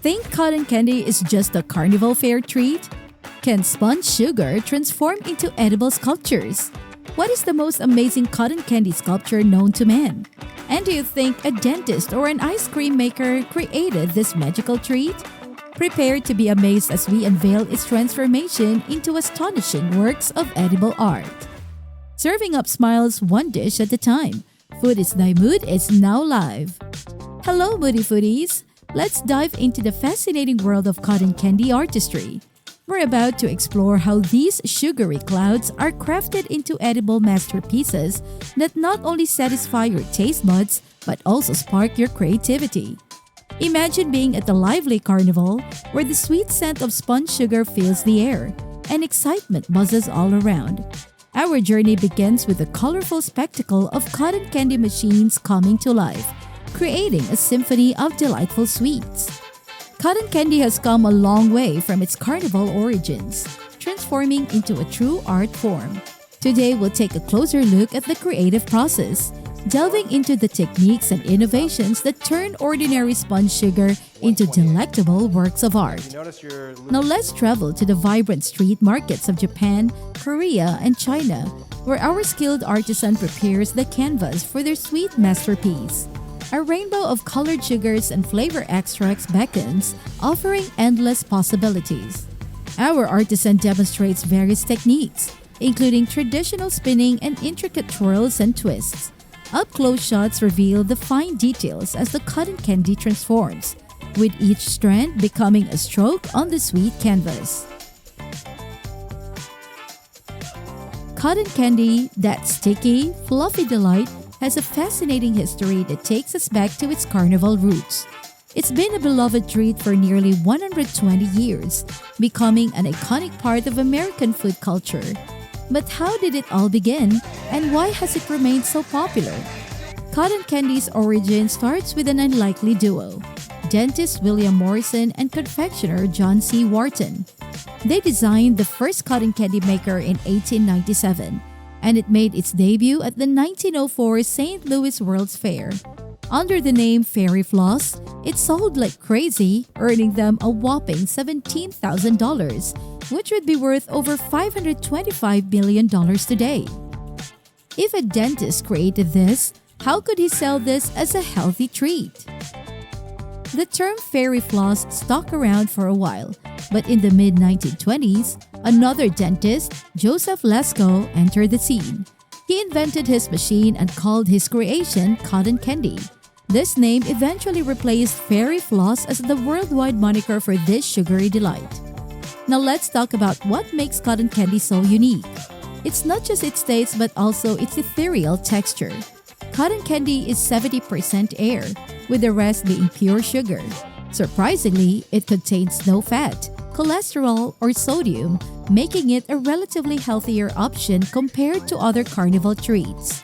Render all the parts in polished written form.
Think cotton candy is just a carnival fair treat? Can spun sugar transform into edible sculptures? What is the most amazing cotton candy sculpture known to man? And do you think a dentist or an ice cream maker created this magical treat? Prepare to be amazed as we unveil its transformation into astonishing works of edible art. Serving up smiles one dish at a time. Food is Thy Mood is now live. Hello, Moody Foodies! Let's dive into the fascinating world of cotton candy artistry. We're about to explore how these sugary clouds are crafted into edible masterpieces that not only satisfy your taste buds but also spark your creativity. Imagine being at a lively carnival where the sweet scent of spun sugar fills the air and excitement buzzes all around. Our journey begins with the colorful spectacle of cotton candy machines coming to life, creating a symphony of delightful sweets. Cotton candy has come a long way from its carnival origins, transforming into a true art form. Today, we'll take a closer look at the creative process, delving into the techniques and innovations that turn ordinary spun sugar into delectable works of art. Now let's travel to the vibrant street markets of Japan, Korea, and China, where our skilled artisan prepares the canvas for their sweet masterpiece. A rainbow of colored sugars and flavor extracts beckons, offering endless possibilities. Our artisan demonstrates various techniques, including traditional spinning and intricate twirls and twists. Up-close shots reveal the fine details as the cotton candy transforms, with each strand becoming a stroke on the sweet canvas. Cotton candy, that sticky, fluffy delight, has a fascinating history that takes us back to its carnival roots. It's been a beloved treat for nearly 120 years, becoming an iconic part of American food culture. But how did it all begin, and why has it remained so popular? Cotton candy's origin starts with an unlikely duo, dentist William Morrison and confectioner John C. Wharton. They designed the first cotton candy maker in 1897, and it made its debut at the 1904 St. Louis World's Fair. Under the name Fairy Floss, it sold like crazy, earning them a whopping $17,000, which would be worth over $525 million today. If a dentist created this, how could he sell this as a healthy treat? The term fairy floss stuck around for a while, but in the mid-1920s, another dentist, Joseph Lesko, entered the scene. He invented his machine and called his creation cotton candy. This name eventually replaced fairy floss as the worldwide moniker for this sugary delight. Now let's talk about what makes cotton candy so unique. It's not just its taste but also its ethereal texture. Cotton candy is 70% air, with the rest being pure sugar. Surprisingly, it contains no fat, cholesterol, or sodium, making it a relatively healthier option compared to other carnival treats.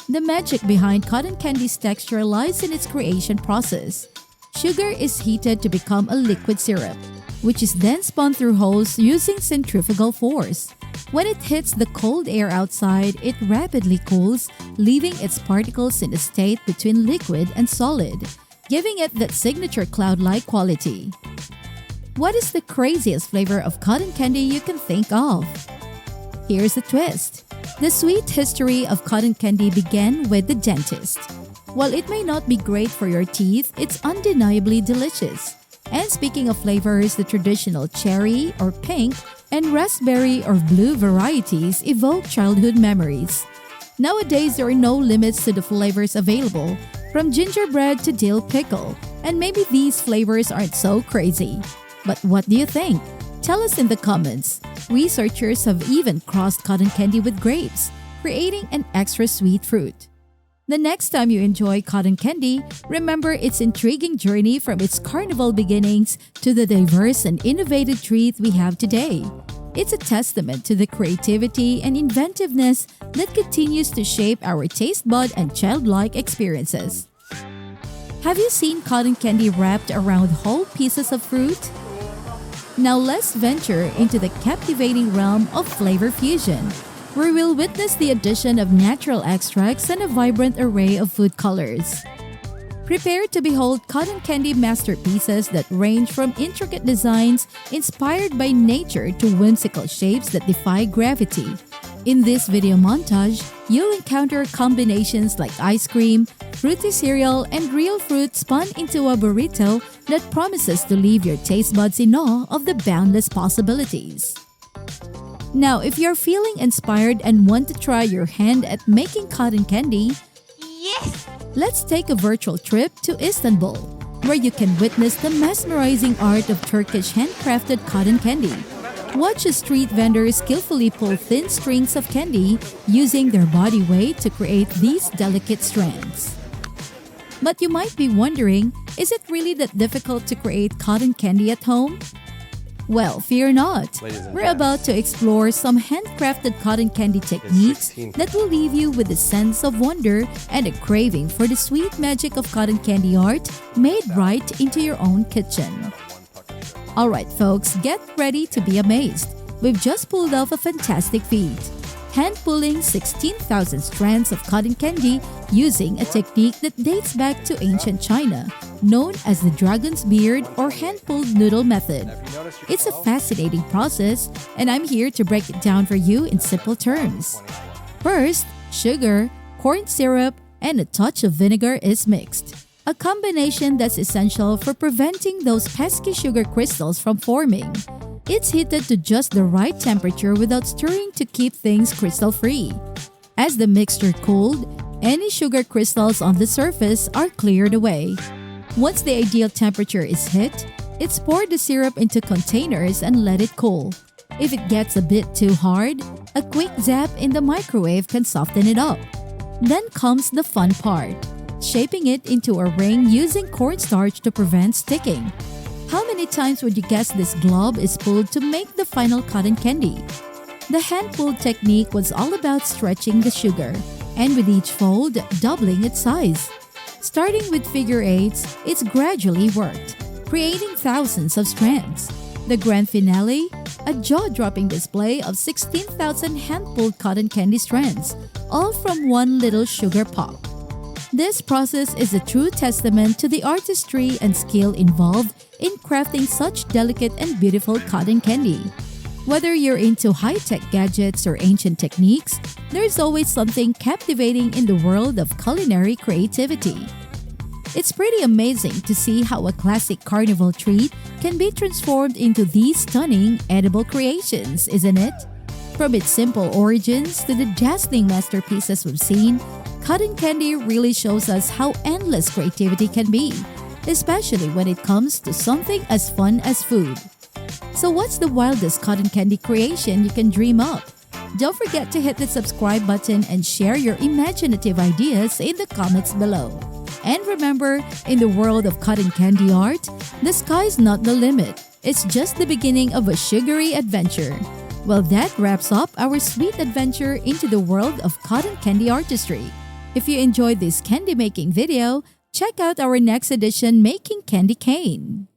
The magic behind cotton candy's texture lies in its creation process. Sugar is heated to become a liquid syrup, which is then spun through holes using centrifugal force. When it hits the cold air outside, it rapidly cools, leaving its particles in a state between liquid and solid, giving it that signature cloud-like quality. What is the craziest flavor of cotton candy you can think of? Here's the twist. The sweet history of cotton candy began with the dentist. While it may not be great for your teeth, it's undeniably delicious. And speaking of flavors, the traditional cherry or pink and raspberry or blue varieties evoke childhood memories. Nowadays, there are no limits to the flavors available, from gingerbread to dill pickle, and maybe these flavors aren't so crazy. But what do you think? Tell us in the comments. Researchers have even crossed cotton candy with grapes, creating an extra sweet fruit. The next time you enjoy cotton candy, remember its intriguing journey from its carnival beginnings to the diverse and innovative treat we have today. It's a testament to the creativity and inventiveness that continues to shape our taste bud and childlike experiences. Have you seen cotton candy wrapped around whole pieces of fruit? Now let's venture into the captivating realm of flavor fusion, where we'll witness the addition of natural extracts and a vibrant array of food colors. Prepare to behold cotton candy masterpieces that range from intricate designs inspired by nature to whimsical shapes that defy gravity. In this video montage, you'll encounter combinations like ice cream, fruity cereal, and real fruit spun into a burrito that promises to leave your taste buds in awe of the boundless possibilities. Now, if you're feeling inspired and want to try your hand at making cotton candy, Yes! let's take a virtual trip to Istanbul, where you can witness the mesmerizing art of Turkish handcrafted cotton candy. Watch a street vendor skillfully pull thin strings of candy using their body weight to create these delicate strands. But you might be wondering, is it really that difficult to create cotton candy at home? Well, fear not. We're about to explore some handcrafted cotton candy techniques that will leave you with a sense of wonder and a craving for the sweet magic of cotton candy art made right into your own kitchen. Alright folks, get ready to be amazed. We've just pulled off a fantastic feat. Hand pulling 16,000 strands of cotton candy using a technique that dates back to ancient China, known as the dragon's beard or hand-pulled noodle method. It's a fascinating process, and I'm here to break it down for you in simple terms. First, sugar, corn syrup, and a touch of vinegar is mixed. A combination that's essential for preventing those pesky sugar crystals from forming. It's heated to just the right temperature without stirring to keep things crystal-free. As the mixture cooled, any sugar crystals on the surface are cleared away. Once the ideal temperature is hit, it's poured the syrup into containers and let it cool. If it gets a bit too hard, a quick zap in the microwave can soften it up. Then comes the fun part, shaping it into a ring using cornstarch to prevent sticking. How many times would you guess this glob is pulled to make the final cotton candy? The hand-pulled technique was all about stretching the sugar, and with each fold, doubling its size. Starting with figure eights, it's gradually worked, creating thousands of strands. The grand finale, a jaw-dropping display of 16,000 hand-pulled cotton candy strands, all from one little sugar pop. This process is a true testament to the artistry and skill involved in crafting such delicate and beautiful cotton candy. Whether you're into high-tech gadgets or ancient techniques, there's always something captivating in the world of culinary creativity. It's pretty amazing to see how a classic carnival treat can be transformed into these stunning, edible creations, isn't it? From its simple origins to the dazzling masterpieces we've seen, cotton candy really shows us how endless creativity can be, especially when it comes to something as fun as food. So what's the wildest cotton candy creation you can dream up? Don't forget to hit the subscribe button and share your imaginative ideas in the comments below. And remember, in the world of cotton candy art, the sky's not the limit. It's just the beginning of a sugary adventure. Well, that wraps up our sweet adventure into the world of cotton candy artistry. If you enjoyed this candy making video, check out our next edition Making Candy Cane.